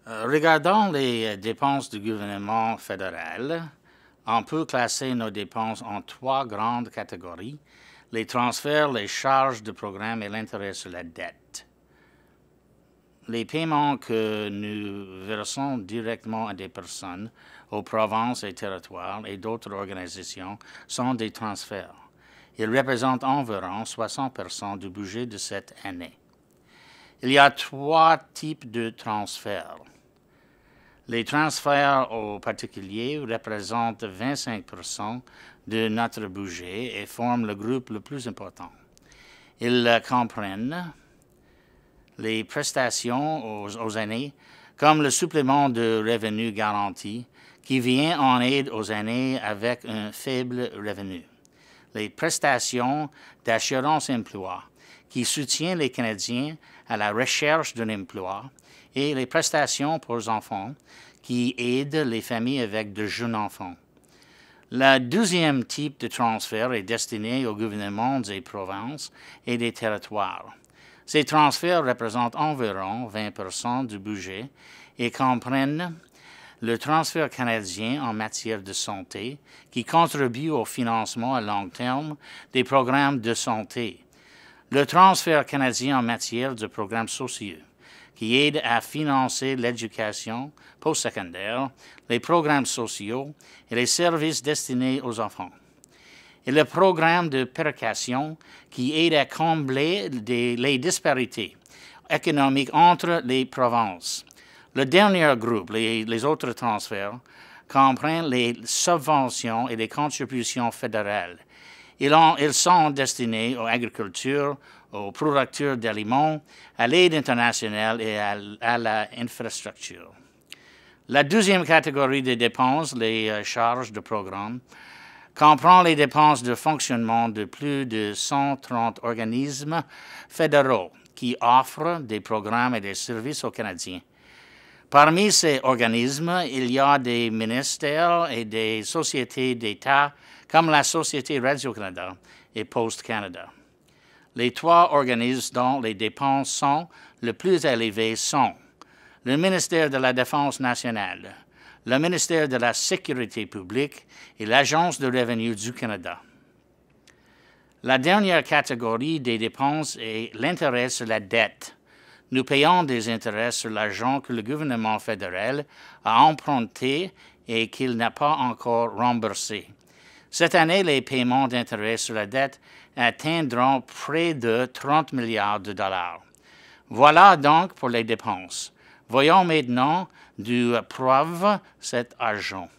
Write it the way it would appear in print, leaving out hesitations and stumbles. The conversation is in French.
Regardons les dépenses du gouvernement fédéral. On peut classer nos dépenses en trois grandes catégories: les transferts, les charges de programme et l'intérêt sur la dette. Les paiements que nous versons directement à des personnes, aux provinces et territoires et d'autres organisations sont des transferts. Ils représentent environ 60% du budget de cette année. Il y a trois types de transferts. Les transferts aux particuliers représentent 25% de notre budget et forment le groupe le plus important. Ils comprennent les prestations aux aînés, comme le supplément de revenu garanti, qui vient en aide aux aînés avec un faible revenu. Les prestations d'assurance emploi, qui soutiennent les Canadiens à la recherche d'un emploi, et les prestations pour les enfants, qui aident les familles avec de jeunes enfants. Le deuxième type de transfert est destiné aux gouvernements des provinces et des territoires. Ces transferts représentent environ 20% du budget et comprennent le transfert canadien en matière de santé, qui contribue au financement à long terme des programmes de santé, le transfert canadien en matière de programmes sociaux, qui aide à financer l'éducation postsecondaire, les programmes sociaux et les services destinés aux enfants, et le programme de péréquation qui aide à combler les disparités économiques entre les provinces. Le dernier groupe, les autres transferts, comprennent les subventions et les contributions fédérales. Ils sont destinés aux agricultures, aux producteurs d'aliments, à l'aide internationale et à l'infrastructure. La deuxième catégorie des dépenses, les charges de programme, comprend les dépenses de fonctionnement de plus de 130 organismes fédéraux qui offrent des programmes et des services aux Canadiens. Parmi ces organismes, il y a des ministères et des sociétés d'État comme la Société Radio-Canada et Post Canada. Les trois organismes dont les dépenses sont les plus élevées sont le ministère de la Défense nationale, le ministère de la Sécurité publique et l'Agence de revenus du Canada. La dernière catégorie des dépenses est l'intérêt sur la dette. Nous payons des intérêts sur l'argent que le gouvernement fédéral a emprunté et qu'il n'a pas encore remboursé. Cette année, les paiements d'intérêts sur la dette atteindront près de 30 milliards de dollars. Voilà donc pour les dépenses. Voyons maintenant d'où provient cet argent.